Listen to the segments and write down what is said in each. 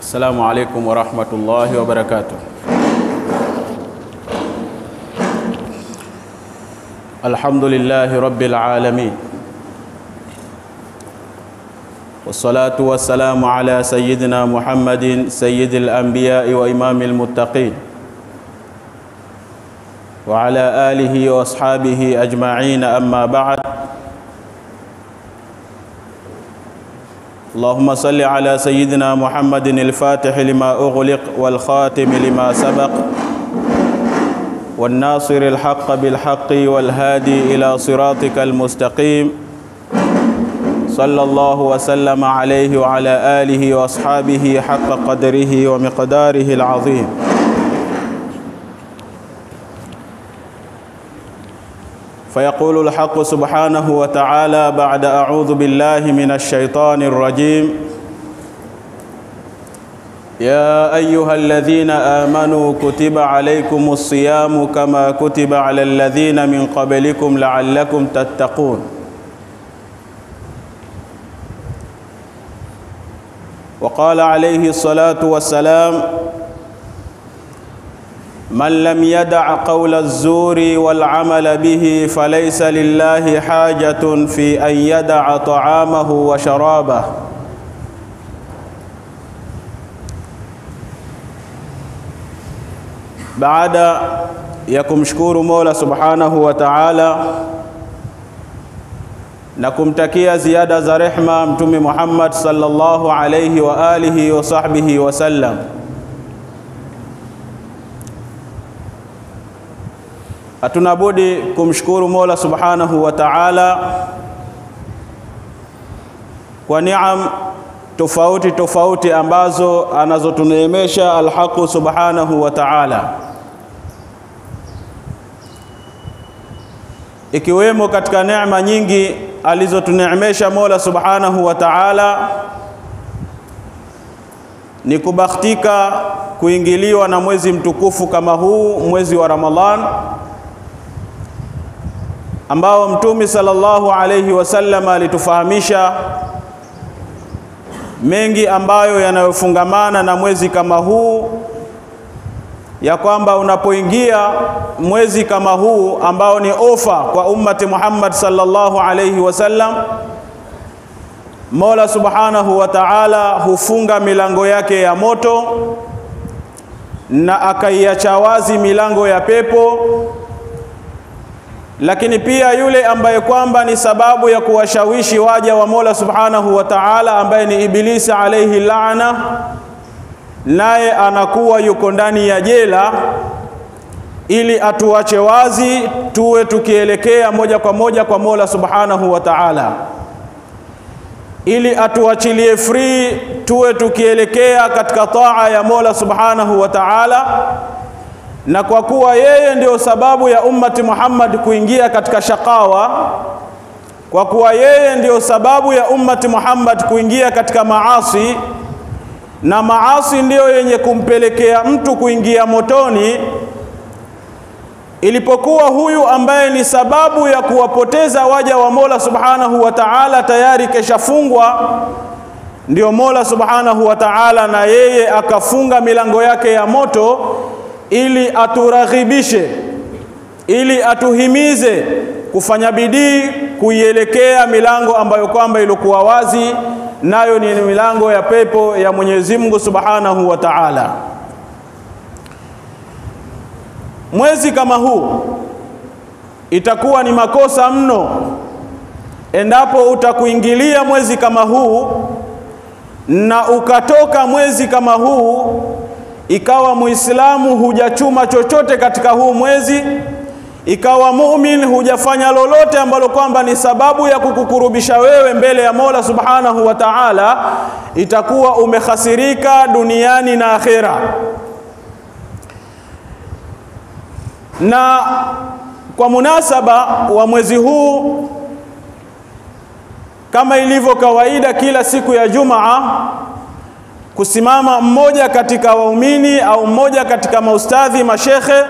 السلام عليكم ورحمة الله وبركاته. الحمد لله رب العالمين، والصلاة والسلام على سيدنا محمد سيد الأنبياء وإمام المتقين، وعلى آله وأصحابه أجمعين. أما بعد، اللهم صل على سيدنا محمد الفاتح لما أغلق والخاتم لما سبق والناصر الحق بالحق والهادي إلى صراطك المستقيم، صلى الله وسلم عليه وعلى آله وأصحابه حق قدره ومقداره العظيم. فيقول الحق سبحانه وتعالى بعد أعوذ بالله من الشيطان الرجيم: يا أيها الذين آمنوا كتب عليكم الصيام كما كتب على الذين من قبلكم لعلكم تتقون. وقال عليه الصلاة والسلام: من لم يدع قول الزور والعمل به فليس لله حاجة في أن يدع طعامه وشرابه. Baada ya kumshukuru Mola Subhanahu wa Ta'ala na kumtakia ziada za rehma Mtume Muhammad sallallahu alayhi wa alihi wa sahbihi wa sallam, hatuna budi kumshukuru Mola Subhanahu wa Ta'ala kwa niam tofauti tofauti ambazo anazotuneemesha al-Haq Subhanahu wa Ta'ala, ikiwemo katika neema nyingi alizotuneemesha Mola Subhanahu wa Ta'ala ni kubahatika kuingiliwa na mwezi mtukufu kama huu, mwezi wa Ramadhan, ambao Mtume sallallahu alayhi wasallam alitufahamisha mengi ambayo yanayofungamana na mwezi kama huu, ya kwamba unapoingia mwezi kama huu ambao ni ofa kwa ummati Muhammad sallallahu alayhi wasallam, Mola Subhanahu wa Ta'ala hufunga milango yake ya moto na akaiacha wazi milango ya pepo. Lakini pia yule ambaye kwamba ni sababu ya kuwashawishi waja wa Mola Subhanahu wa Ta'ala, ambaye ni Ibilisi alayhi laana, naye anakuwa yuko ndani ya jela ili atuache wazi tuwe tukielekea moja kwa moja kwa Mola Subhanahu wa Ta'ala, ili atuachilie free tuwe tukielekea katika taa ya Mola Subhanahu wa Ta'ala. Na kwa kuwa yeye ndio sababu ya ummati Muhammad kuingia katika shakawa, kwa kuwa yeye ndio sababu ya ummati Muhammad kuingia katika maasi, na maasi ndio yenye kumpelekea mtu kuingia motoni, ilipokuwa huyu ambaye ni sababu ya kuwapoteza waja wa Mola Subhanahu wa Ta'ala tayari keshafungwa, ndio Mola Subhanahu wa Ta'ala na yeye akafunga milango yake ya moto ili aturaghibishe, ili atuhimize kufanya bidii kuielekea milango ambayo kwamba ilikuwa wazi, nayo ni milango ya pepo ya Mwenyezi Mungu Subhanahu wa Ta'ala. Mwezi kama huu itakuwa ni makosa mno endapo utakuingilia mwezi kama huu na ukatoka mwezi kama huu ikawa Muislamu hujachuma chochote katika huu mwezi, ikawa muumini hujafanya lolote ambalo kwamba ni sababu ya kukukurubisha wewe mbele ya Mola Subhanahu wa Ta'ala, itakuwa umekhasirika duniani na akhera. Na kwa munasaba wa mwezi huu, kama ilivyo kawaida kila siku ya Jumaa, kusimama mmoja katika waumini au mmoja katika maustadhi mashekhe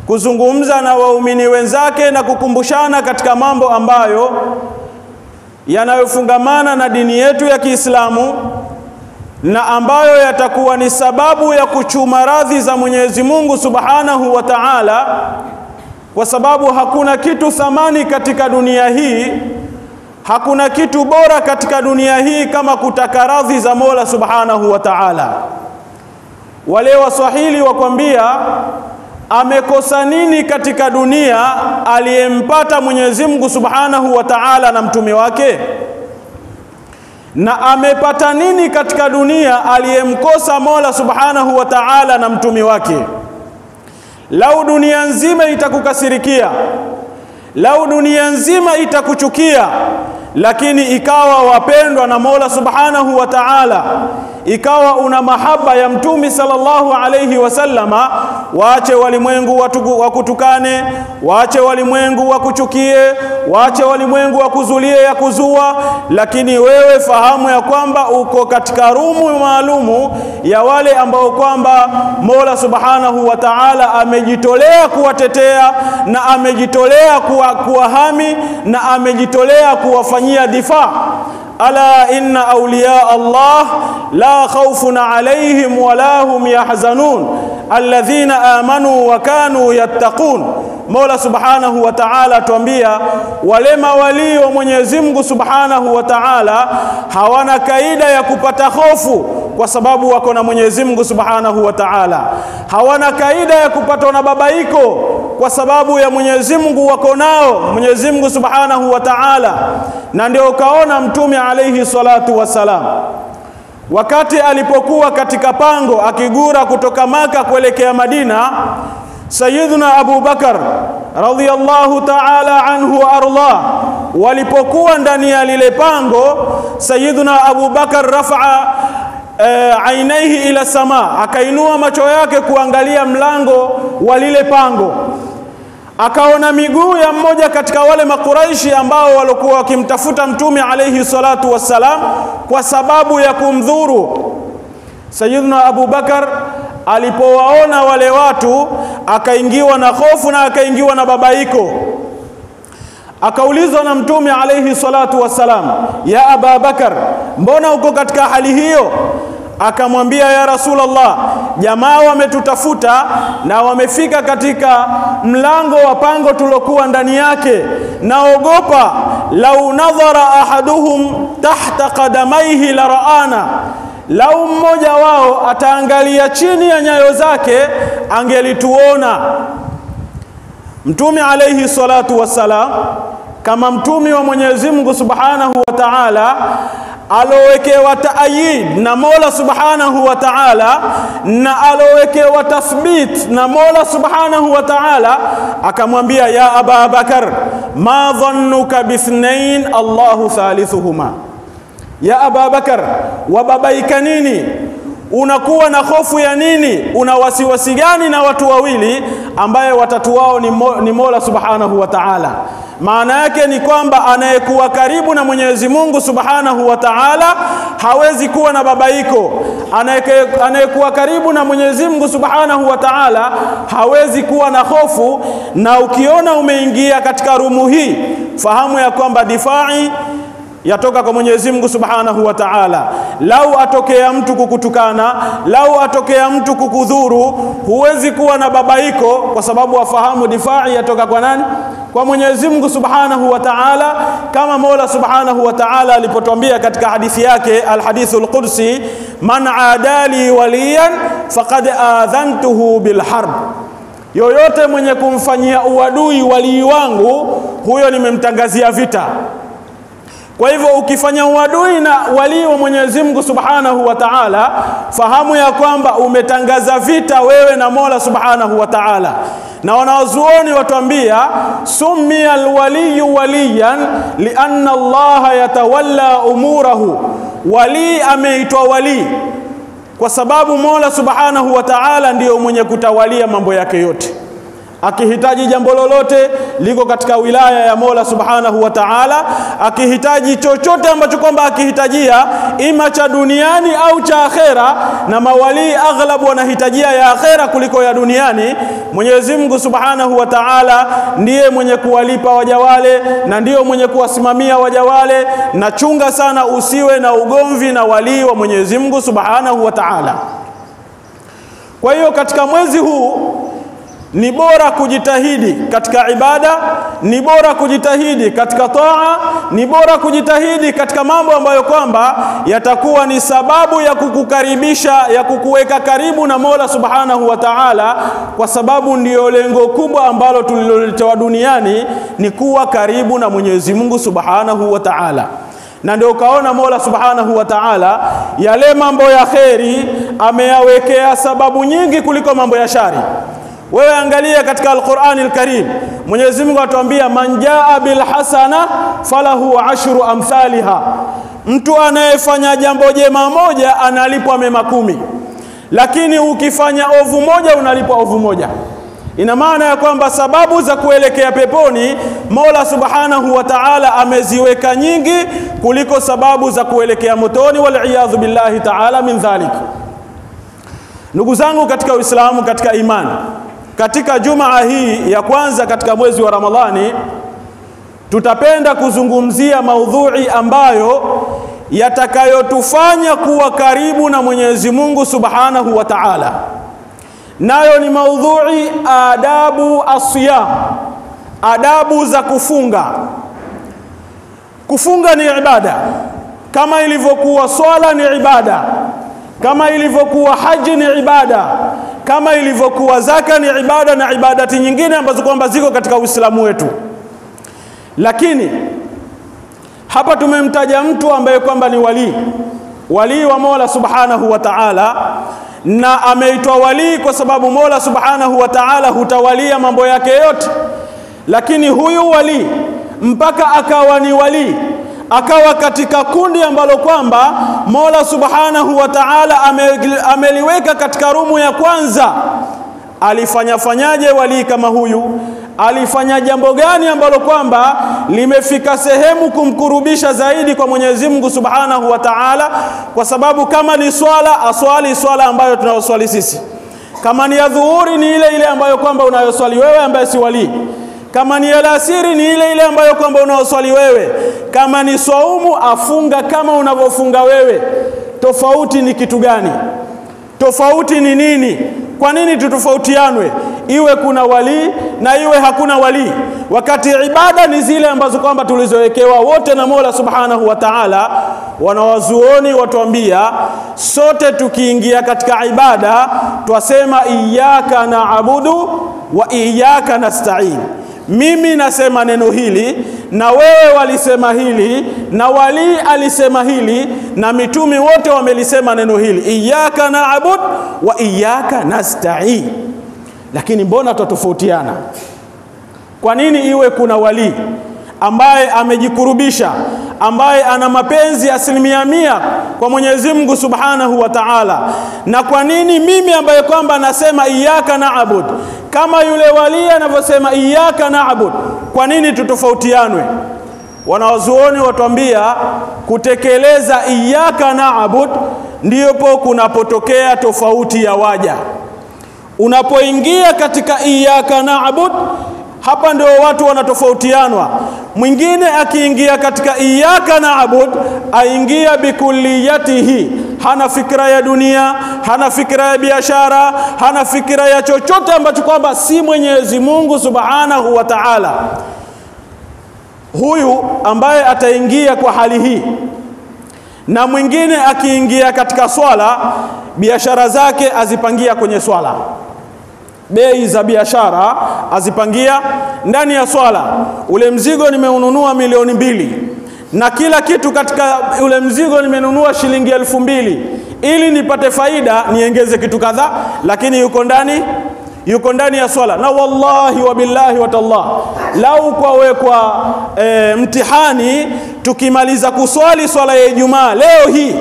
kuzungumza na waumini wenzake na kukumbushana katika mambo ambayo yanayofungamana na dini yetu ya Kiislamu, na ambayo yatakuwa ni sababu ya kuchuma radhi za Mwenyezi Mungu Subhanahu wa Ta'ala, kwa sababu hakuna kitu thamani katika dunia hii, hakuna kitu bora katika dunia hii kama kutaka radhi za Mola Subhanahu wa Ta'ala. Wale Waswahili wakwambia, amekosa nini katika dunia aliyempata Mwenyezi Mungu Subhanahu wa Ta'ala na mtume wake? Na amepata nini katika dunia aliyemkosa Mola Subhanahu wa Ta'ala na mtume wake? Lau dunia nzima itakukasirikia, lau dunia nzima itakuchukia, lakini ikawa wapendwa na Mola Subhanahu wa Ta'ala, ikawa una mahaba ya mtume sallallahu alayhi wasallama, waache walimwengu wakutukane, waache walimwengu wakuchukie, waache walimwengu wakuzulie ya kuzua, lakini wewe fahamu ya kwamba uko katika rumu maalumu ya wale ambao kwamba Mola Subhanahu wa Ta'ala amejitolea kuwatetea na amejitolea kuwahami na amejitolea kuwafanyia difaa. Ala inna awliya Allah la khawfun alayhim wa la hum yahzanun alladhina amanu wa kanu yattaqun. Mola Subhanahu wa Ta'ala tuambia wale mawali wa Mwenyezi Mungu Subhanahu wa Ta'ala hawana kaida ya kupata hofu kwa sababu wako na Mwenyezi Mungu Subhanahu wa Ta'ala. Hawana kaida ya kupatwa na babaiko kwa sababu ya Mwenyezi Mungu wako nao Mwenyezi Mungu Subhanahu wa Ta'ala. Na ndio ukaona Mtume alayhi salatu wasalam wakati alipokuwa katika pango akigura kutoka Maka kuelekea Madina, Sayyiduna Abu Bakar radhiyallahu ta'ala anhu wa arda, walipokuwa ndani ya lile pango, Sayyiduna Abu Bakar rafa'a ainaihi ila sama, akainua macho yake kuangalia mlango wa lile pango, akaona miguu ya mmoja katika wale makuraishi ambao walikuwa wakimtafuta Mtume alayhi salatu wassalam kwa sababu ya kumdhuru. Sayyiduna Abu Bakar alipowaona wale watu akaingiwa na hofu na akaingiwa na babaiko. Akaulizwa na Mtume alayhi salatu wassalam, ya Abu Bakar, mbona uko katika hali hiyo? Akamwambia, ya Rasulullah, jamaa wametutafuta na wamefika katika mlango wa pango tulokuwa ndani yake, naogopa lau nadhara ahaduhum tahta qadamaihi la raana, lau mmoja wao ataangalia chini ya nyayo zake angelituona. Mtume alayhi salatu wassalam kama mtume wa Mwenyezi Mungu Subhanahu wa Ta'ala alowekewa taayid na Mola Subhanahu wa Ta'ala na alowekewa tathbit na Mola Subhanahu wa Ta'ala, akamwambia, ya Abu Bakar, ma dhannuka bithnain Allahu thalithuhuma. Ya Abu Bakar, wababaika nini? Unakuwa na hofu ya nini? Una wasiwasi gani na watu wawili ambaye watatu wao ni Mola Subhanahu wa Ta'ala? Maana yake ni kwamba anayekuwa karibu na Mwenyezi Mungu Subhanahu wa Ta'ala hawezi kuwa na babaiko. Anayekuwa karibu na Mwenyezi Mungu Subhanahu wa Ta'ala hawezi kuwa na hofu. Na ukiona umeingia katika rumu hii, fahamu ya kwamba difai yatoka kwa Mwenyezi Mungu Subhanahu wa Ta'ala. Lau atokea mtu kukutukana, lau atokea mtu kukudhuru, huwezi kuwa na babaiko kwa sababu wafahamu difai yatoka kwa nani? Kwa Mwenyezi Mungu Subhanahu wa Ta'ala, kama Mola Subhanahu wa Ta'ala alipotuambia katika hadithi yake al-Hadithul Qudsi, man adali waliyan faqad adhantuhu bil harb, yoyote mwenye kumfanyia uadui walii wangu, huyo nimemtangazia vita. Kwa hivyo ukifanya uadui na wali wa Mwenyezi Mungu Subhanahu wa Ta'ala, fahamu ya kwamba umetangaza vita wewe na Mola Subhanahu wa Ta'ala. Na wanazuoni watuambia, summiya alwaliyu waliyan lianna Allah yatawalla umurahu. Wali ameitwa wali kwa sababu Mola Subhanahu wa Ta'ala ndiyo mwenye kutawalia mambo yake yote. akihitaji jambo lolote liko katika wilaya ya Mola Subhanahu wa Ta'ala, akihitaji chochote ambacho kwamba akihitajia ima cha duniani au cha akhera, na mawali aghlabu wanahitajia ya akhera kuliko ya duniani. Mwenyezi Mungu Subhanahu wa Ta'ala ndiye mwenye kuwalipa waja wale na ndiyo mwenye kuwasimamia waja wale. Na chunga sana usiwe na ugomvi na wali wa Mwenyezi Mungu Subhanahu wa Ta'ala. Kwa hiyo katika mwezi huu ni bora kujitahidi katika ibada, ni bora kujitahidi katika taa, ni bora kujitahidi katika mambo ambayo kwamba yatakuwa ni sababu ya kukukaribisha, ya kukuweka karibu na Mola Subhanahu wa Ta'ala, kwa sababu ndiyo lengo kubwa ambalo tuliloletewa duniani, ni kuwa karibu na Mwenyezi Mungu Subhanahu wa Ta'ala. Na ndio kaona Mola Subhanahu wa Ta'ala yale mambo ya kheri ameyawekea sababu nyingi kuliko mambo ya shari. Wewe angalia katika Al-Qur'ani Al-Karim, Mwenyezi Mungu atuambia man jaa bil hasana falahu ashru amthaliha. Mtu anayefanya jambo jema moja analipwa mema 10, lakini ukifanya ovu moja unalipwa ovu moja. Ina maana ya kwamba sababu za kuelekea peponi Mola Subhanahu wa Ta'ala ameziweka nyingi kuliko sababu za kuelekea motoni, wal iyadhu billahi ta'ala min dhalik. Ndugu zangu katika Uislamu, katika imani, katika Jumaa hii ya kwanza katika mwezi wa Ramadhani, tutapenda kuzungumzia maudhui ambayo yatakayotufanya kuwa karibu na Mwenyezi Mungu Subhanahu wa Ta'ala. Nayo ni maudhui adabu asiyam, adabu za kufunga. Kufunga ni ibada, kama ilivyokuwa swala ni ibada, kama ilivyokuwa haji ni ibada, kama ilivyokuwa zaka ni ibada, na ibadati nyingine ambazo kwamba ziko katika Uislamu wetu. Lakini hapa tumemtaja mtu ambaye kwamba ni wali wa Mola Subhanahu wa Ta'ala, na ameitwa wali kwa sababu Mola Subhanahu wa Ta'ala hutawalia mambo yake yote. Lakini huyu wali mpaka akawa ni wali, akawa katika kundi ambalo kwamba Mola Subhanahu wa Ta'ala ameliweka katika rumu ya kwanza. Alifanyaje wali kama huyu? Alifanya jambo gani ambalo kwamba limefika sehemu kumkurubisha zaidi kwa Mwenyezi Mungu Subhanahu wa Ta'ala? Kwa sababu kama ni swala, aswali swala ambayo tunayoswali sisi. Kama ni adhuhuri ni ile ile ambayo kwamba unayoswali wewe ambaye si wali. Kama ni alasiri ni ile ile ambayo kwamba unaoswali wewe. Kama ni saumu afunga kama unavyofunga wewe. Tofauti ni kitu gani? Tofauti ni nini? Kwa nini tutofautianwe? Iwe kuna wali na iwe hakuna wali, wakati ibada ni zile ambazo kwamba tulizowekewa wote na Mola Subhanahu wa Ta'ala. Wanawazuoni watuambia sote tukiingia katika ibada twasema iyyaka na'budu wa iyyaka nasta'in. Mimi nasema neno hili na wewe walisema hili na wali alisema hili na mitume wote wamelisema neno hili, iyyaka na'bud wa iyyaka nasta'in. Lakini mbona tutofautiana? Kwa nini iwe kuna wali ambaye amejikurubisha, ambaye ana mapenzi 100% kwa Mwenyezi Mungu Subhanahu wa Ta'ala, na kwa nini mimi ambaye kwamba nasema iyyaka na'bud kama yule wali anavyosema iyyaka na'bud, kwa nini tutofautianwe? Wanawazuoni watuambia kutekeleza iyyaka na'bud ndipo kunapotokea tofauti ya waja. Unapoingia katika iyyaka na'bud, hapa ndio watu wanatofautianwa. Mwingine akiingia katika iyyaka na'bud aingia bikulliyatihi, hana fikra ya dunia, hana fikra ya biashara, hana fikra ya chochote ambacho kwamba si Mwenyezi Mungu Subhanahu wa Ta'ala. Huyu ambaye ataingia kwa hali hii. Na mwingine akiingia katika swala, biashara zake azipangia kwenye swala, bei za biashara azipangia ndani ya swala. Ule mzigo nimeununua milioni 2 na kila kitu katika ule mzigo nimenunua shilingi 2000, ili nipate faida niongeze kitu kadhaa, lakini yuko ndani ya swala. Na wallahi wa billahi wa tallah, lau kwa wekwa mtihani tukimaliza kuswali swala ya Ijumaa leo hii,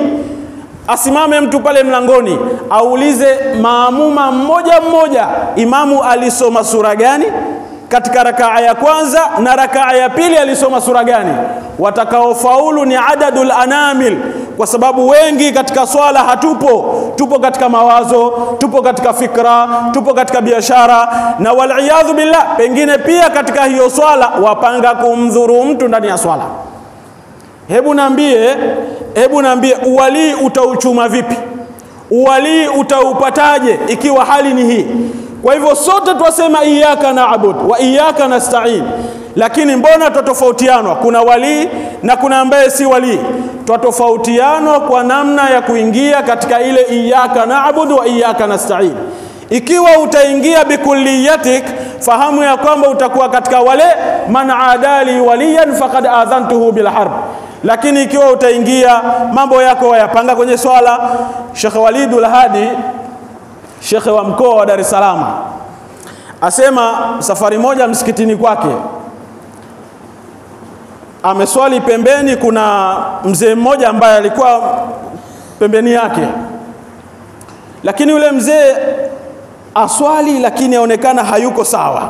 Asimame mtu pale mlangoni, aulize maamuma mmoja mmoja, imamu alisoma sura gani katika rakaa ya kwanza na rakaa ya pili alisoma sura gani. Watakaofaulu ni adadul anamil, kwa sababu wengi katika swala tupo katika mawazo, tupo katika fikra, tupo katika biashara, na waliyadhu billah, pengine pia katika hiyo swala wapanga kumdhuru mtu ndani ya swala. Hebu naambie uwali utauchuma vipi? Uwali utaupataje ikiwa hali ni hii? Kwa hivyo sote twasema iyyaka na'budu wa iyyaka nasta'in, lakini mbona tutofautiana? Kuna wali na kuna ambaye si wali. Tutofautiana kwa namna ya kuingia katika ile iyyaka na'budu wa iyyaka nasta'in. Ikiwa utaingia bikulliyatik, fahamu ya kwamba utakuwa katika wale man adali waliyan faqad adhantuhu bil harb. Lakini ikiwa utaingia mambo yako wayapanga kwenye swala, Sheikh Walidul Hadi, Sheikh wa mkoa wa Dar es Salaam, asema safari moja msikitini kwake ameswali pembeni, kuna mzee mmoja ambaye alikuwa pembeni yake, lakini yule mzee aswali lakini aonekana hayuko sawa.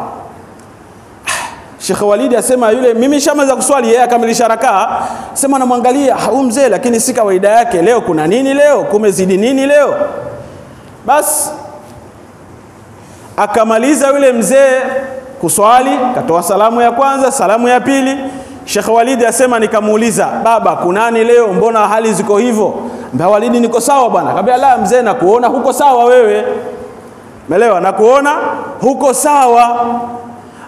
Sheikh Walidi asema yule, mimi shamaliza kuswali, yeye akamilisha rakaa, sema namwangalia huyu mzee, lakini si kawaida yake, leo kuna nini? Leo kumezidi nini leo? Bas akamaliza yule mzee kuswali, katoa salamu ya kwanza, salamu ya pili. Sheikh Walidi asema nikamuuliza, baba kunani leo, mbona hali ziko hivyo? Mbona Walidi, niko sawa bwana. Akamwambia la mzee, nakuona huko sawa wewe. Umeelewa? Nakuona huko sawa.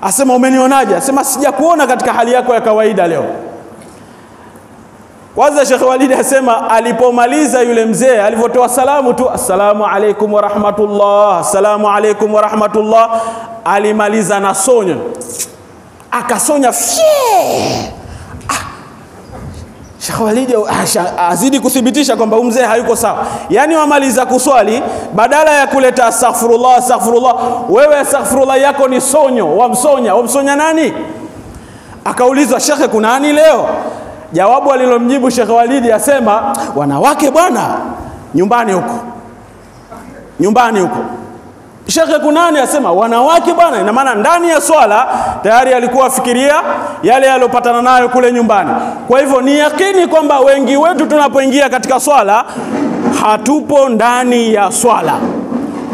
Asema umenionaje? Asema sijakuona katika hali yako ya kawaida leo. Kwanza Sheikh Walidi asema alipomaliza yule mzee, alipotoa salamu tu, assalamu alaikum wa rahmatullah, assalamu alaikum wa rahmatullah, alimaliza na sonyo, akasonya Sheikh Walidi azidi kuthibitisha kwamba mzee hayuko sawa. Yani wamaliza kuswali, badala ya kuleta astaghfirullah, wewe astaghfirullah yako ni sonyo, wamsonya nani? Akaulizwa, Sheikh kuna nani leo? Jawabu alilomjibu Sheikh Walidi asema, wanawake bwana, nyumbani huko. Sheikh kunani? Asema wanawake bwana. Ina maana ndani ya swala tayari alikuwa afikiria yale aliyopatana nayo kule nyumbani. Kwa hivyo ni yakini kwamba wengi wetu tunapoingia katika swala hatupo ndani ya swala,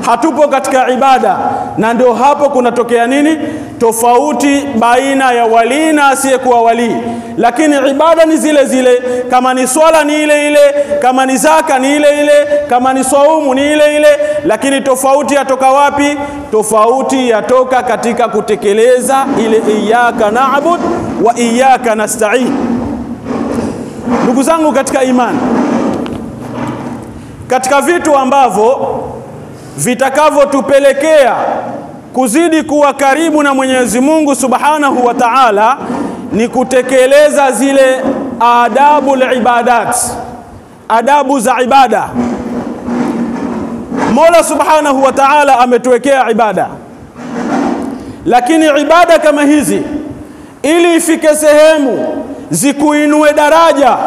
hatupo katika ibada, na ndio hapo kunatokea nini? Tofauti baina ya wali na asiyekuwa wali. Lakini ibada ni zile zile, kama ni swala ni ile ile, kama ni zaka ni ile ile, kama ni saumu ni ile ile, lakini tofauti yatoka wapi? Tofauti yatoka katika kutekeleza ile iyyaka na'budu wa iyyaka nasta'in. Ndugu zangu katika imani, katika vitu ambavyo vitakavyotupelekea kuzidi kuwa karibu na Mwenyezi Mungu Subhanahu wa Ta'ala ni kutekeleza zile adabul ibadat, adabu za ibada. Mola Subhanahu wa Ta'ala ametuwekea ibada, lakini ibada kama hizi ili ifike sehemu zikuinue daraja,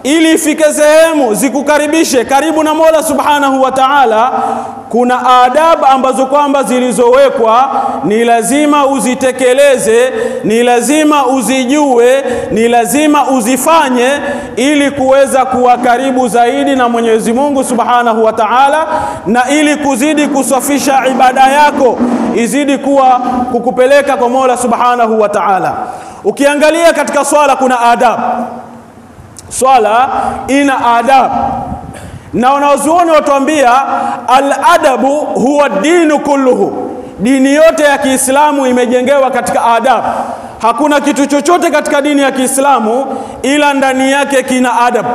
ili ifike sehemu zikukaribishe karibu na Mola Subhanahu wa Ta'ala, kuna adabu ambazo kwamba zilizowekwa ni lazima uzitekeleze, ni lazima uzijue, ni lazima uzifanye ili kuweza kuwa karibu zaidi na Mwenyezi Mungu Subhanahu wa Ta'ala, na ili kuzidi kusafisha ibada yako izidi kuwa kukupeleka kwa Mola Subhanahu wa Ta'ala. Ukiangalia katika swala kuna adabu. Swala ina adabu, na wanazuoni watuambia al-adabu huwa dinu kulluhu. Dini yote ya Kiislamu imejengewa katika adabu. Hakuna kitu chochote katika dini ya Kiislamu ila ndani yake kina adabu.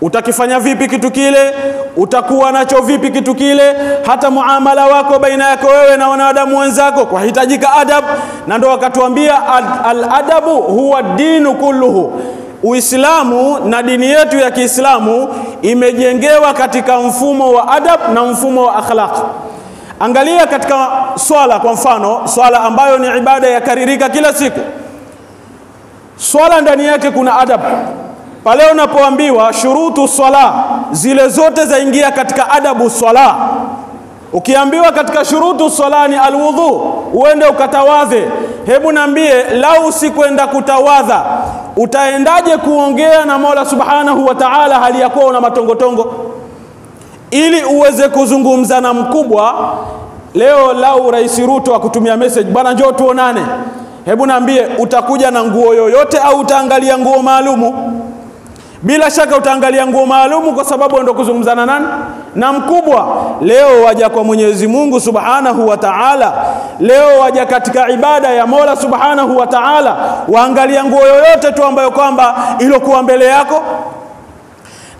Utakifanya vipi kitu kile, utakuwa nacho vipi kitu kile, hata muamala wako baina yako wewe na wanadamu wenzako kwa hitajika adabu. Na ndio wakatuambia al-adabu huwa dinu kulluhu. Uislamu na dini yetu ya Kiislamu imejengewa katika mfumo wa adab na mfumo wa akhlaq. Angalia katika swala, kwa mfano swala ambayo ni ibada ya karirika kila siku, swala ndani yake kuna adab. Pale unapoambiwa shurutu swala, zile zote zaingia katika adabu swala. Ukiambiwa katika shurutu swala ni alwudhu, uende ukatawadhe. Hebu niambie, lau sikwenda kutawadha, utaendaje kuongea na Mola Subhanahu wa Ta'ala hali ya kuwa una matongotongo? Ili uweze kuzungumza na mkubwa, leo lau Rais Ruto akutumia message, bwana njoo tuonane. Hebu niambie, utakuja na nguo yoyote au utaangalia nguo maalumu? Bila shaka utaangalia nguo maalumu, kwa sababu ndio kuzungumzana nani? Na mkubwa. Leo waja kwa Mwenyezi Mungu Subhanahu wa Ta'ala, leo waja katika ibada ya Mola Subhanahu wa Ta'ala, waangalia nguo yoyote tu ambayo kwamba ilokuwa mbele yako.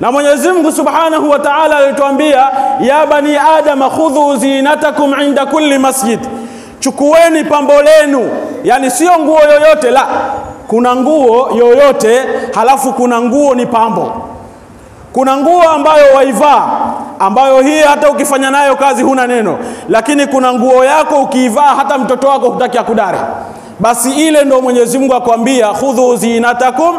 Na Mwenyezi Mungu Subhanahu wa Ta'ala alituambia, ya bani Adam khudhu zinatakum inda kulli masjid, chukueni pambo lenu. Yani sio nguo yoyote, la, kuna nguo yoyote, halafu kuna nguo ni pambo. Kuna nguo ambayo waivaa, ambayo hii hata ukifanya nayo kazi huna neno, lakini kuna nguo yako ukiivaa hata mtoto wako hutaki akudare. Basi ile ndo Mwenyezi Mungu akwambia, khudhu zinatakum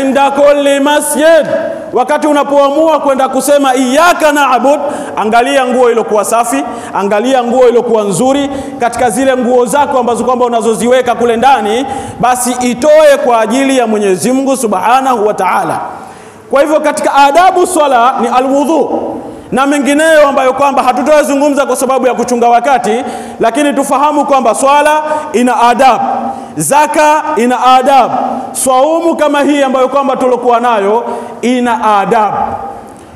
inda kulli masjid. Wakati unapoamua kwenda kusema iyyaka na'bud, angalia nguo iliyokuwa safi, angalia nguo iliyokuwa nzuri. Katika zile nguo zako ambazo kwamba unazoziweka kule ndani, basi itoe kwa ajili ya Mwenyezi Mungu Subhanahu wa Ta'ala. Kwa hivyo katika adabu swala ni alwudhu na mengineyo ambayo kwamba hatutazungumza kwa sababu ya kuchunga wakati, lakini tufahamu kwamba swala ina adab, zaka ina adab, swaumu kama hii ambayo kwamba tulokuwa nayo ina adab.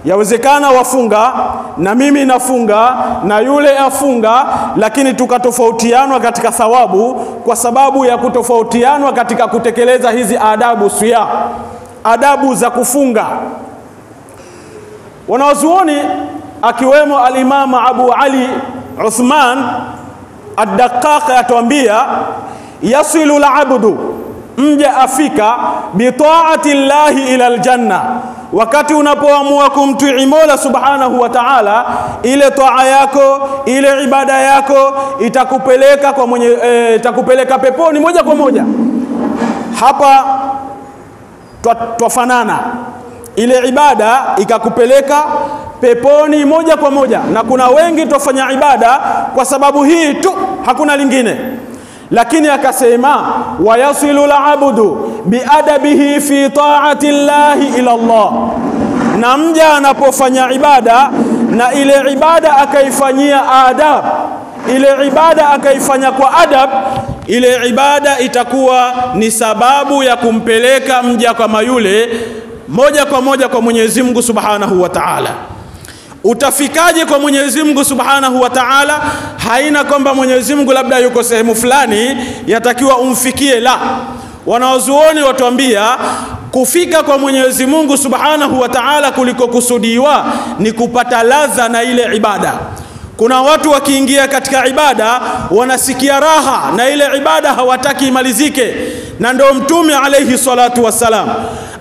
Yawezekana wafunga na mimi nafunga na yule afunga, lakini tukatofautianwa katika thawabu kwa sababu ya kutofautianwa katika kutekeleza hizi adabu suya, adabu za kufunga. Wanawazuoni akiwemo al-Imam Abu Ali Uthman ad-Daqqaq atuambia, yasilu al-abdu, mja afika bi ta'ati Allahi ila al-janna. Wakati unapoamua kumtii Mola Subhanahu wa Ta'ala, ile taa yako, ile ibada yako itakupeleka kwa itakupeleka peponi moja kwa moja. Hapa twafanana, ile ibada ikakupeleka peponi moja kwa moja. Na kuna wengi tofanya ibada kwa sababu hii tu, hakuna lingine. Lakini akasema, wayasilu al-abdu biadabihi fi ta'ati Allahi ila Allah. Na mja anapofanya ibada na ile ibada akaifanyia adab, ile ibada akaifanya kwa adab, ile ibada itakuwa ni sababu ya kumpeleka mja kama yule moja kwa moja kwa Mwenyezi Mungu Subhanahu wa Ta'ala. Utafikaje kwa Mwenyezi Mungu Subhanahu wa Ta'ala? Haina kwamba Mwenyezi Mungu labda yuko sehemu fulani yatakiwa umfikie, la. Wanawazuoni watuambia kufika kwa Mwenyezi Mungu Subhanahu wa Ta'ala kuliko kusudiwa ni kupata ladha na ile ibada. Kuna watu wakiingia katika ibada wanasikia raha na ile ibada hawataki imalizike, na ndio Mtume alayhi salatu wassalam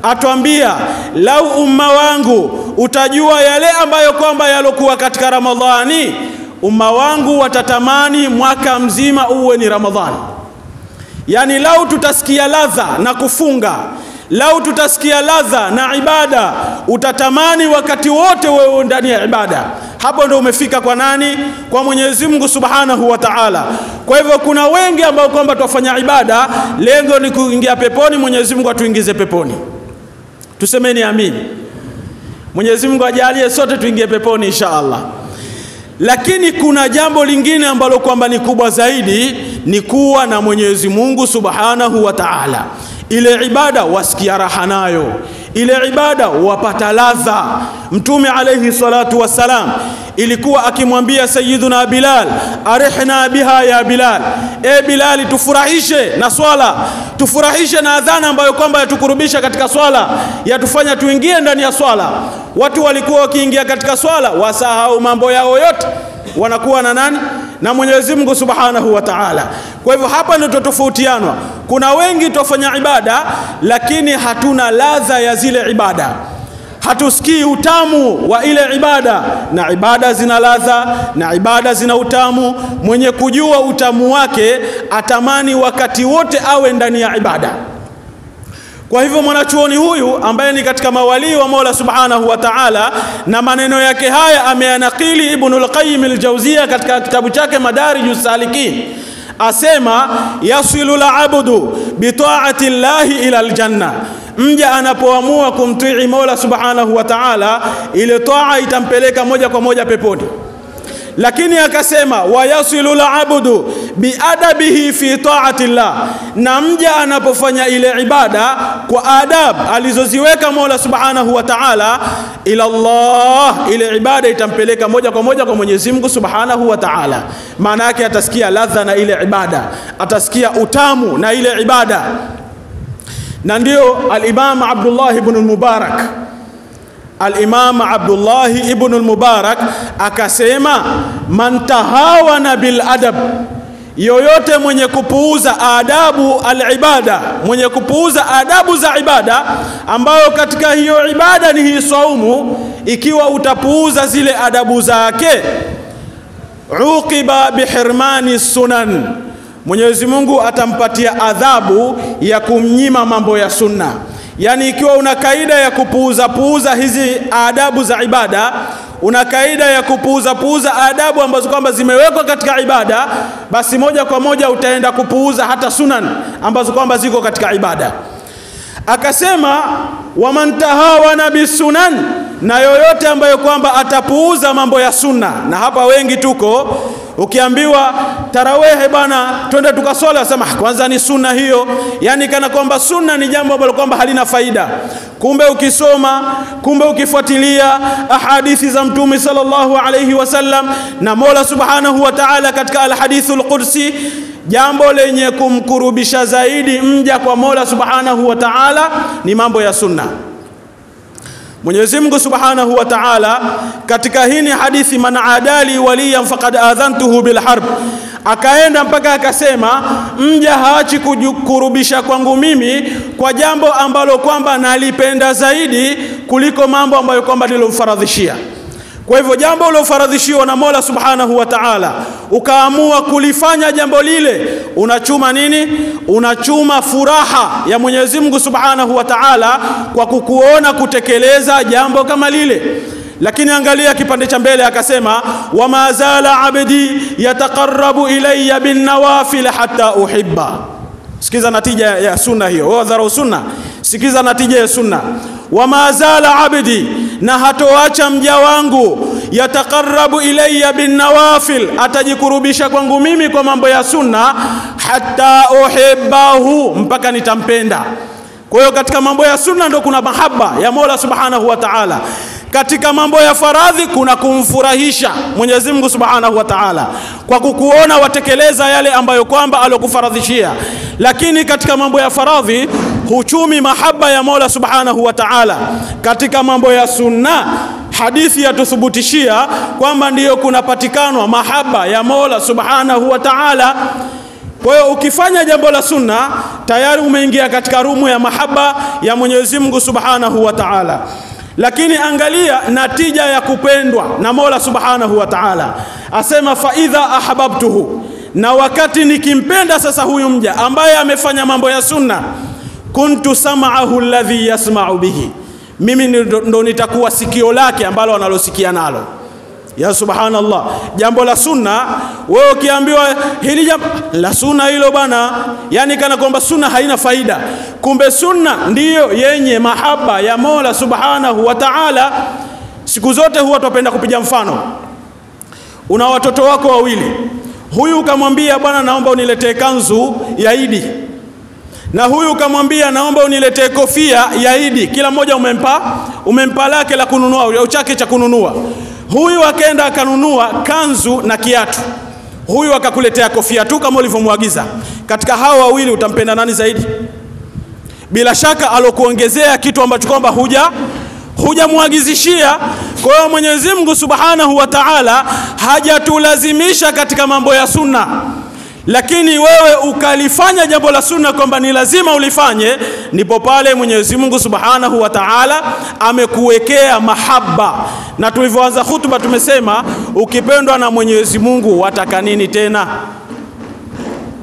atuambia, lau umma wangu utajua yale ambayo kwamba yalokuwa katika Ramadhani, umma wangu watatamani mwaka mzima uwe ni Ramadhani. Yani lau tutasikia ladha na kufunga, lau tutasikia ladha na ibada, utatamani wakati wote wewe ndani ya ibada. Hapo ndio umefika kwa nani? Kwa Mwenyezi Mungu Subhanahu wa Ta'ala. Kwa hivyo kuna wengi ambao kwamba tufanya ibada lengo ni kuingia peponi. Mwenyezi Mungu atuingize peponi. Tusemeni amin. Mwenyezi Mungu ajalie sote tuingie peponi insha Allah. Lakini kuna jambo lingine ambalo kwamba ni kubwa zaidi, ni kuwa na Mwenyezi Mungu Subhanahu wa Ta'ala. Ile ibada wasikia raha nayo, ile ibada wapata ladha. Mtume alayhi salatu wassalam ilikuwa akimwambia Sayyiduna Bilal, arihna biha ya Bilal, e Bilal, tufurahishe na swala, tufurahishe na adhana ambayo kwamba yatukurubisha katika swala, yatufanya tuingie ndani ya swala. Watu walikuwa wakiingia katika swala wasahau mambo yao yote, wanakuwa na nani? Na Mwenyezi Mungu Subhanahu wa Ta'ala. Kwa hivyo hapa ndio tofautiana. Kuna wengi tufanya ibada lakini hatuna ladha ya zile ibada, hatusikii utamu wa ile ibada. Na ibada zina ladha na ibada zina utamu. Mwenye kujua utamu wake atamani wakati wote awe ndani ya ibada. Kwa hivyo mwanachuoni huyu ambaye ni katika mawali wa Mola Subhanahu wa Ta'ala, na maneno yake haya ameyanakili Ibn al-Qayyim al-Jawziyya katika kitabu chake Madarijus Salikin, asema yasilu al-abdu bi ta'ati Allahi ila al-janna. Mja anapoamua kumtii Mola Subhanahu wa Ta'ala, ile taa itampeleka moja kwa moja peponi. Lakini akasema wayasilu al-abdu biadabihi fi ta'ati Allah, na mja anapofanya ile ibada kwa adab alizoziweka Mola Subhanahu wa Ta'ala, ila Allah, ile ibada itampeleka moja kwa moja kwa Mwenyezi Mungu Subhanahu wa Ta'ala. Maana yake atasikia ladha na ile ibada, atasikia utamu na ile ibada. Na ndio al-Imam Abdullah ibn al-Mubarak, al-Imam Abdullah ibn al-Mubarak akasema, man tahawana bil adab, yoyote mwenye kupuuza adabu al-ibada, mwenye kupuuza adabu za ibada, ambayo katika hiyo ibada ni hii saumu, ikiwa utapuuza zile adabu zake, uqiba bihirmani sunan, Mwenyezi Mungu atampatia adhabu ya kumnyima mambo ya sunna. Yani ikiwa una kaida ya kupuuza hizi adabu za ibada, una kaida ya kupuuza adabu ambazo kwamba zimewekwa katika ibada, basi moja kwa moja utaenda kupuuza hata sunan ambazo kwamba ziko katika ibada. Akasema waman tahawana bisunan, na yoyote ambayo kwamba atapuuza mambo ya sunna. Na hapa wengi tuko, ukiambiwa tarawehe bana twende tukaswali, asema kwanza ni sunna hiyo. Yani kana kwamba sunna ni jambo ambalo kwamba halina faida. Kumbe ukisoma, kumbe ukifuatilia ahadithi za Mtume sallallahu alayhi wasallam na Mola Subhanahu wa Ta'ala katika al-Hadithul Qudsi, jambo lenye kumkurubisha zaidi mja kwa Mola Subhanahu wa Ta'ala ni mambo ya sunna. Mwenyezi Mungu Subhanahu wa Ta'ala katika hii hadithi, man adali waliyan faqad adhantuhu bil harb, akaenda mpaka akasema mja haachi kujikurubisha kwangu mimi kwa jambo ambalo kwamba nalipenda zaidi kuliko mambo ambayo kwamba nilomfaradhishia. Kwa hivyo jambo ulofaradhishiwa na Mola Subhanahu wa Ta'ala, ukaamua kulifanya jambo lile, unachuma nini? Unachuma furaha ya Mwenyezi Mungu Subhanahu wa Ta'ala kwa kukuona kutekeleza jambo kama lile. Lakini angalia kipande cha mbele, akasema wama zala abdi yataqarrabu ilayya bin nawafil hatta uhibba. Sikiza natija ya sunna hiyo, wewe dharau sunna, sikiza natija ya sunna. Wama zala abdi, na hatoacha mja wangu, yataqarrabu ilayya bin nawafil, atajikurubisha kwangu mimi kwa mambo ya sunna, hatta uhibbahu, mpaka nitampenda. Kwa hiyo katika mambo ya sunna ndo kuna mahaba ya Mola Subhanahu wa Ta'ala. Katika mambo ya faradhi kuna kumfurahisha Mwenyezi Mungu Subhanahu wa Ta'ala kwa kukuona watekeleza yale ambayo kwamba alokufaradhishia. Lakini katika mambo ya faradhi huchumi mahaba ya Mola Subhanahu wa Ta'ala. Katika mambo ya sunna, hadithi yatuthubutishia kwamba ndiyo kunapatikanwa mahaba ya Mola Subhanahu wa Ta'ala. Kwa hiyo ukifanya jambo la sunna, tayari umeingia katika rumu ya mahaba ya Mwenyezi Mungu Subhanahu wa Ta'ala. Lakini angalia natija ya kupendwa na Mola Subhanahu wa Ta'ala. Asema fa idha ahbabtuhu, na wakati nikimpenda sasa huyu mja ambaye amefanya mambo ya sunna, kuntu sam'ahu alladhi yasma'u bihi, mimi ndo nitakuwa sikio lake ambalo analosikia nalo. Ya subhanallah, jambo la sunna, wewe ukiambiwa hili jambo la sunna hilo bana, yani kana kwamba sunna haina faida. Kumbe sunna ndiyo yenye mahaba ya Mola Subhanahu wa Ta'ala. Siku zote huwa tupenda kupiga mfano. Una watoto wako wawili, huyu ukamwambia bwana naomba uniletee kanzu ya Idi, na huyu ukamwambia naomba uniletee kofia ya Idi. Kila mmoja umempa lake la kununua au chake cha kununua. Huyu akaenda akanunua kanzu na kiatu, huyu akakuletea kofia tu kama ulivyomwagiza. Katika hao wawili utampenda nani zaidi? Bila shaka alokuongezea kitu ambacho kwamba hujamuagizishia. Kwa hiyo Mwenyezi Mungu Subhanahu wa Ta'ala hajatulazimisha katika mambo ya sunna, lakini wewe ukalifanya jambo la sunna kwamba ni lazima ulifanye, ndipo pale Mwenyezi Mungu Subhanahu wa Ta'ala amekuwekea mahaba. Na tulivyoanza hutuba tumesema ukipendwa na Mwenyezi Mungu wataka nini tena?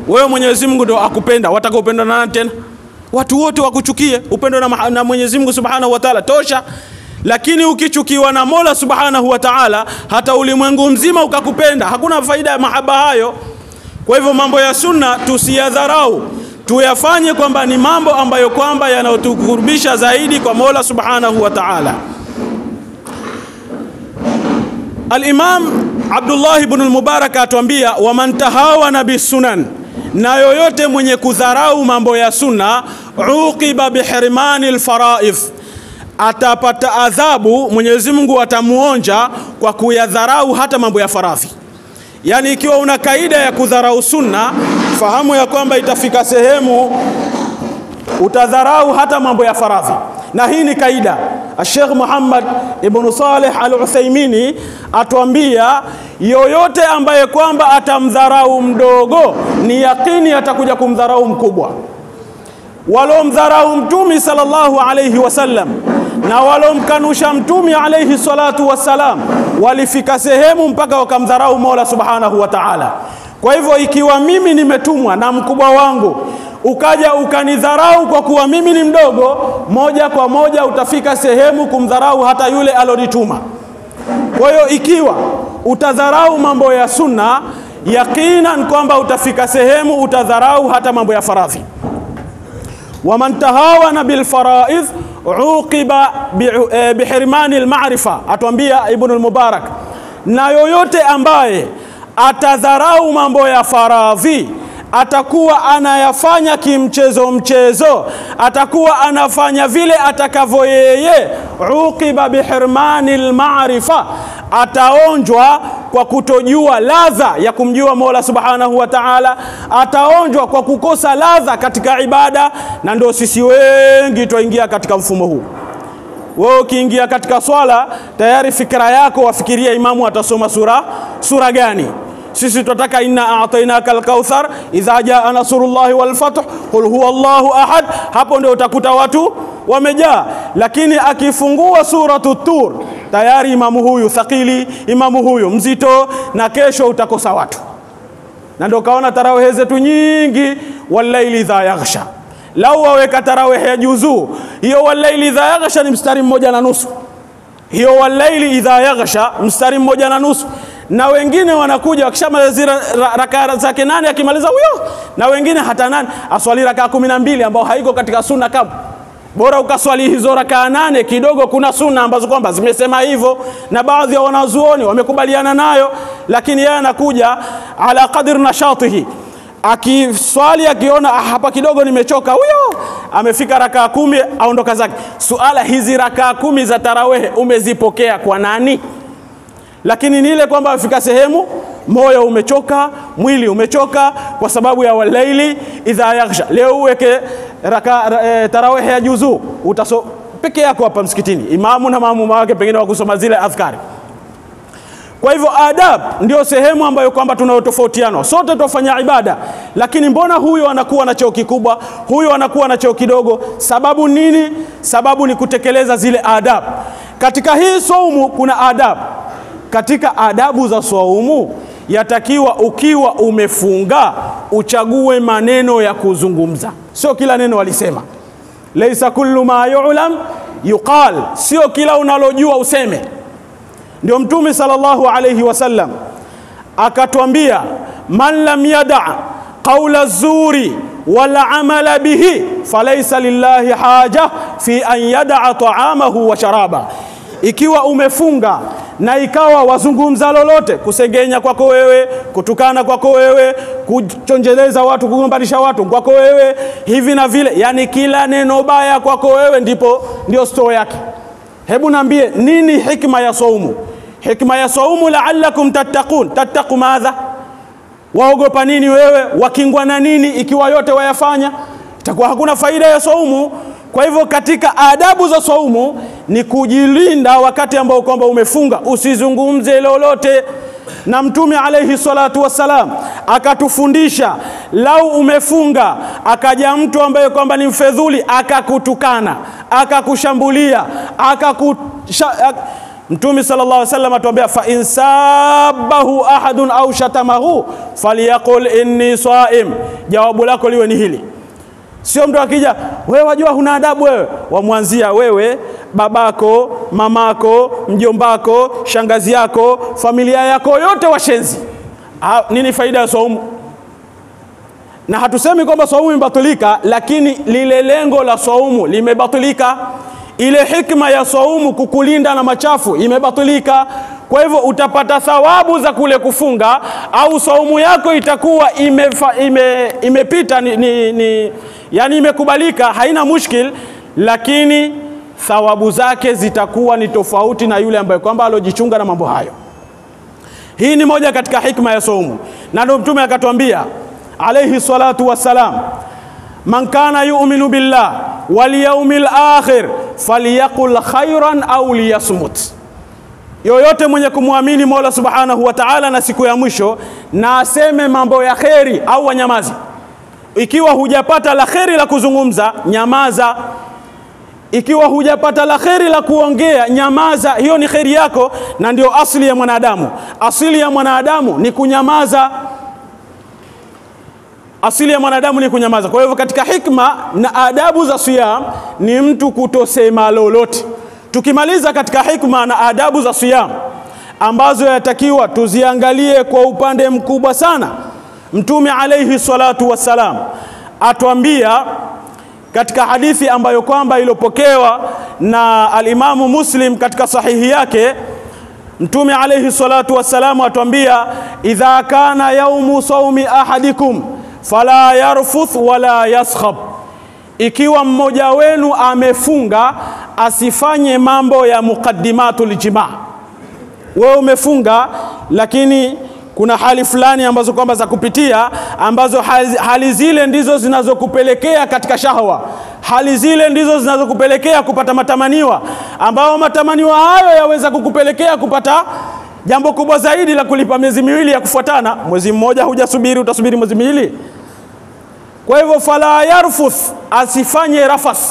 Wewe Mwenyezi Mungu ndio akupenda, wataka upendwa na nani tena? watu wote wakuchukie, upendo na Mwenyezi Mungu Subhanahu wa Ta'ala tosha. Lakini ukichukiwa na Mola Subhanahu wa Ta'ala, hata ulimwengu mzima ukakupenda, hakuna faida ya mahaba hayo. Kwa hivyo mambo ya sunna tusiyadharau, tuyafanye kwamba ni mambo ambayo kwamba yanayotukurubisha zaidi kwa Mola Subhanahu wa Ta'ala. Al-Imam Abdullah ibn al-Mubarak atuambia, wa man tahawana bisunan, na yoyote mwenye kudharau mambo ya sunna, uqiba bihirmani al-faraidh, atapata adhabu, Mwenyezi Mungu atamuonja kwa kuyadharau hata mambo ya faradhi. Yani ikiwa una kaida ya kudharau sunna, fahamu ya kwamba itafika sehemu utadharau hata mambo ya faradhi. Na hii ni kaida. Sheikh Muhammad ibn Salih al-Uthaymini atuambia, yoyote ambaye kwamba atamdharau mdogo, ni yakini atakuja kumdharau mkubwa. Walomdharau Mtume sallallahu alayhi wasallam na walomkanusha Mtume alayhi salatu wassalam, walifika sehemu mpaka wakamdharau Mola Subhanahu wa Ta'ala. Kwa hivyo ikiwa mimi nimetumwa na mkubwa wangu, ukaja ukanidharau kwa kuwa mimi ni mdogo, moja kwa moja utafika sehemu kumdharau hata yule alonituma. Kwa hiyo ikiwa utadharau mambo ya sunna, yaqinan kwamba utafika sehemu utadharau hata mambo ya faradhi. Wa man tahawana bil faraidh uqiba bihirmani al ma'rifa, atuambia Ibn al-Mubarak, na yoyote ambaye atadharau mambo ya faradhi, atakuwa anayafanya kimchezo, atakuwa anafanya vile atakavyo yeye, uqiba bihirmani al-ma'rifa, ataonjwa kwa kutojua ladha ya kumjua Mola Subhanahu wa Ta'ala, ataonjwa kwa kukosa ladha katika ibada. Na ndio sisi wengi tuingia katika mfumo huu. Wewe ukiingia katika swala, tayari fikra yako wafikiria imamu atasoma sura gani. Sisi tunataka inna a'tainaka al-kauthar idha jaa nasrullahi wal fath qul huwallahu ahad. Hapo ndio utakuta watu wamejaa. Lakini akifungua suratu Tur, tayari imamu huyu thaqili, imamu huyu mzito, na kesho utakosa watu. Na ndio kaona tarawih zetu nyingi, walaili idha yaghsha. Lau waweka tarawih ya juzu, hiyo walaili idha yaghsha ni mstari 1.5. Hiyo walaili idha yaghsha mstari 1.5. Na wengine wanakuja wakishamaliza rakaa zake 8 akimaliza huyo, na wengine hata 8 aswali rakaa 12 ambao haiko katika sunna kama. Bora ukaswali hizo rakaa 8 kidogo. Kuna sunna ambazo kwamba zimesema hivyo na baadhi ya wanazuoni wamekubaliana nayo, lakini yeye anakuja ala qadri nashatihi, akiswali akiona hapa kidogo nimechoka, huyo amefika rakaa 10 aondoka zake. Suala, hizi rakaa 10 za tarawih umezipokea kwa nani? Lakini ni ile kwamba afika sehemu moyo umechoka, mwili umechoka kwa sababu ya walaili idha yaghsha. Leo uweke tarawih ya juzu, peke yako hapa msikitini, imamu na maamuma wake pengine wakusoma zile adhkari. Kwa hivyo adab ndio sehemu ambayo kwamba tunayotofautiana. Sote tufanya ibada, lakini mbona huyu anakuwa na cheo kikubwa, huyu anakuwa na cheo kidogo? Sababu nini? Sababu ni kutekeleza zile adab. Katika hii saumu kuna adab. Katika adabu za saumu yatakiwa ukiwa umefunga uchague maneno ya kuzungumza, sio kila neno walisema. Laisa kullu ma yu'lam yuqal, sio kila unalojua useme. Ndio Mtume sallallahu alayhi wasallam akatuambia, man lam yada' qawla zuri wala amala bihi falaysa lillahi haja fi an yada'a ta'amahu wa sharaba. Ikiwa umefunga na ikawa wazungumza lolote, kusengenya kwako wewe, kutukana kwako wewe, kuchonjeleza watu, kugombanisha watu kwako wewe, hivi na vile, yani kila neno baya kwako wewe, ndio store yake. Hebu niambie, nini hikma ya saumu? Hikma ya saumu, la'allakum tattaqun. Tattaqu madha? Waogopa nini wewe? Wakingwa na nini ikiwa yote wayafanya? Itakuwa hakuna faida ya saumu. Kwa hivyo katika adabu za saumu ni kujilinda wakati ambao kwamba umefunga, usizungumze lolote. Na Mtume alayhi salatu wassalam akatufundisha, lau umefunga akaja mtu ambaye kwamba ni mfedhuli akakutukana, akakushambulia, Mtume sallallahu alayhi wasallam atuambia, fa insabahu ahadun au shatamahu falyaqul inni saim. Jawabu lako liwe ni hili: Sio mtu akija, wewe wajua huna adabu wewe, wamwanzia wewe, babako, mamako, mjombako, shangazi yako, familia yako yote washenzi. Nini faida ya saumu? Na hatusemi kwamba saumu imebatilika, lakini lile lengo la saumu limebatilika. Ile hikma ya saumu kukulinda na machafu imebatilika. Kwa hivyo utapata thawabu za kule kufunga, au saumu yako itakuwa imepita yani imekubalika, haina mushkil, lakini thawabu zake zitakuwa ni tofauti na yule ambaye kwamba alojichunga na mambo hayo. Hii ni moja katika hikma ya saumu. Na ndio Mtume akatuambia alayhi salatu wassalam, man kana yu'minu billah wal yawmil akhir falyaqul khairan aw liyasmut. Yoyote mwenye kumwamini Mola Subhanahu wa Ta'ala na siku ya mwisho, na aseme mambo ya kheri au wanyamazi. Ikiwa hujapata la kheri la kuzungumza, nyamaza. Ikiwa hujapata la kheri la kuongea, nyamaza. Hiyo ni kheri yako, na ndio asili ya mwanadamu. Asili ya mwanadamu ni kunyamaza. Asili ya mwanadamu ni kunyamaza. Kwa hivyo katika hikma na adabu za siyam ni mtu kutosema lolote. Tukimaliza katika hikma na adabu za siyam ambazo yatakiwa tuziangalie kwa upande mkubwa sana, Mtume alayhi salatu wassalam atuambia katika hadithi ambayo kwamba ilopokewa na al-Imamu Muslim katika sahihi yake, Mtume alayhi salatu wassalam atuambia, idha kana yaumu sawmi ahadikum fala yarfuth wala yaskhab. Ikiwa mmoja wenu amefunga, asifanye mambo ya muqaddimatul jimaa. Wewe umefunga, lakini kuna hali fulani ambazo kwamba za kupitia, ambazo hali zile ndizo zinazokupelekea katika shahwa. Hali zile ndizo zinazokupelekea kupata matamaniwa, ambao matamaniwa hayo yaweza kukupelekea kupata jambo kubwa zaidi la kulipa miezi miwili ya kufuatana. Mwezi mmoja hujasubiri, utasubiri mwezi miwili. Kwa hivyo fala yarfuth, asifanye rafath.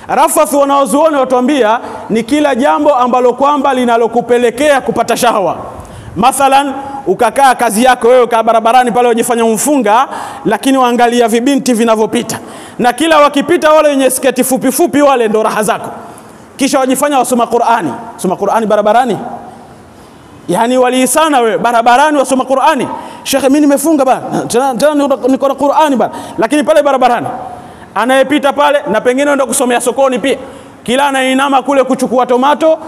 Rafath wanaozuoni watuambia ni kila jambo ambalo kwamba linalokupelekea kupata shahwa. Mathalan, ukakaa kazi yako wewe ka barabarani pale wajifanya mfunga, lakini waangalia vibinti vinavyopita, na kila wakipita wale wenye sketi fupi fupi wale ndo raha zako. Kisha wajifanya wasoma Qur'ani. Soma Qur'ani barabarani? Yani wali sana wewe barabarani wasoma Qur'ani. Sheikh, mimi nimefunga bana, tena niko na Qur'ani bana, lakini pale barabarani anayepita pale, na pengine anaenda kusomea sokoni pia, kila anainama kule kuchukua tomato,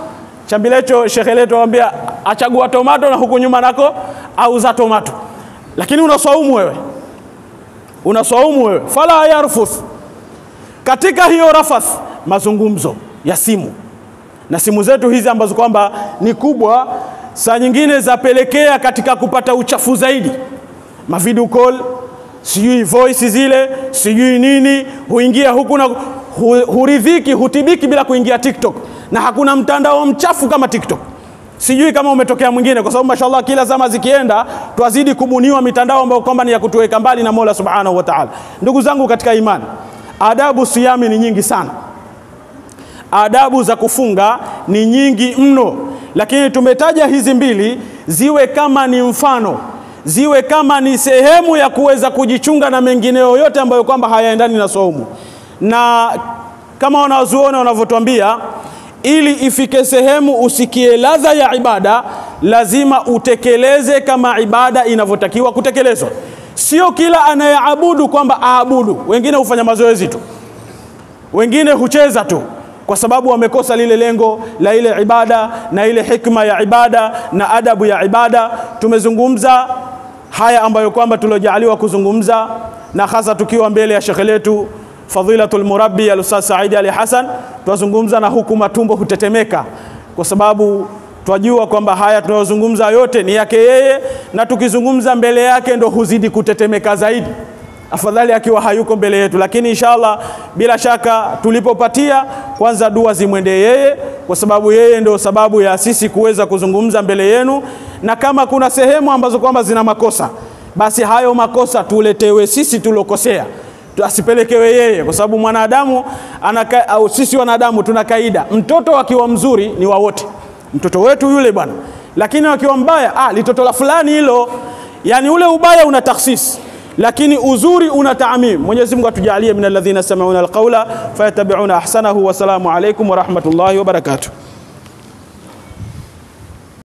chambilecho Sheikh letu anambia achagua tomato na huku nyuma nako auza tomato. Lakini unasaumu wewe. Unasaumu wewe. Fala yarfuth. Katika hiyo rafath, mazungumzo ya simu. Na simu zetu hizi ambazo kwamba ni kubwa, saa nyingine zapelekea katika kupata uchafu zaidi. Mavideo call, sijui voice zile, sijui nini, huingia huku na huridhiki, hutibiki bila kuingia TikTok. Na hakuna mtandao mchafu kama TikTok. Sijui kama umetokea mwingine, kwa sababu mashallah kila zama zikienda twazidi kubuniwa mitandao ambayo kwamba ni ya kutuweka mbali na Mola Subhanahu wa Ta'ala. Ndugu zangu katika imani, adabu siyami ni nyingi sana. Adabu za kufunga ni nyingi mno, lakini tumetaja hizi mbili ziwe kama ni mfano, ziwe kama ni sehemu ya kuweza kujichunga na mengineo yote ambayo kwamba hayaendani na saumu. Na kama wanazuoni wanavyotuambia, ili ifike sehemu usikie ladha ya ibada, lazima utekeleze kama ibada inavyotakiwa kutekelezwa. Sio kila anayeabudu kwamba aabudu. Wengine hufanya mazoezi tu, wengine hucheza tu, kwa sababu wamekosa lile lengo la ile ibada na ile hikma ya ibada na adabu ya ibada. Tumezungumza haya ambayo kwamba tulojaliwa kuzungumza, na hasa tukiwa mbele ya Sheikh letu Fadhilatul Murabbi al-Ustaz Said Ali Hassan, twazungumza na huku matumbo hutetemeka, kwa sababu twajua kwamba haya tunayozungumza yote ni yake yeye, na tukizungumza mbele yake ndo huzidi kutetemeka zaidi. Afadhali akiwa hayuko mbele yetu. Lakini inshallah, bila shaka tulipopatia, kwanza dua zimwende yeye, kwa sababu yeye ndio sababu ya sisi kuweza kuzungumza mbele yenu. Na kama kuna sehemu ambazo kwamba zina makosa, basi hayo makosa tuletewe sisi tulokosea, asipelekewe yeye, kwa sababu mwanadamu au sisi wanadamu tuna kaida, mtoto akiwa mzuri ni wa wote, mtoto wetu yule bwana, lakini akiwa mbaya litoto la fulani hilo. Yani ule ubaya una takhsis, lakini uzuri una taamim. Mwenyezi Mungu atujalie min alladhina sami'una alqawla fayattabi'una ahsanahu. Wassalamu alaykum wa rahmatullahi wa barakatuh.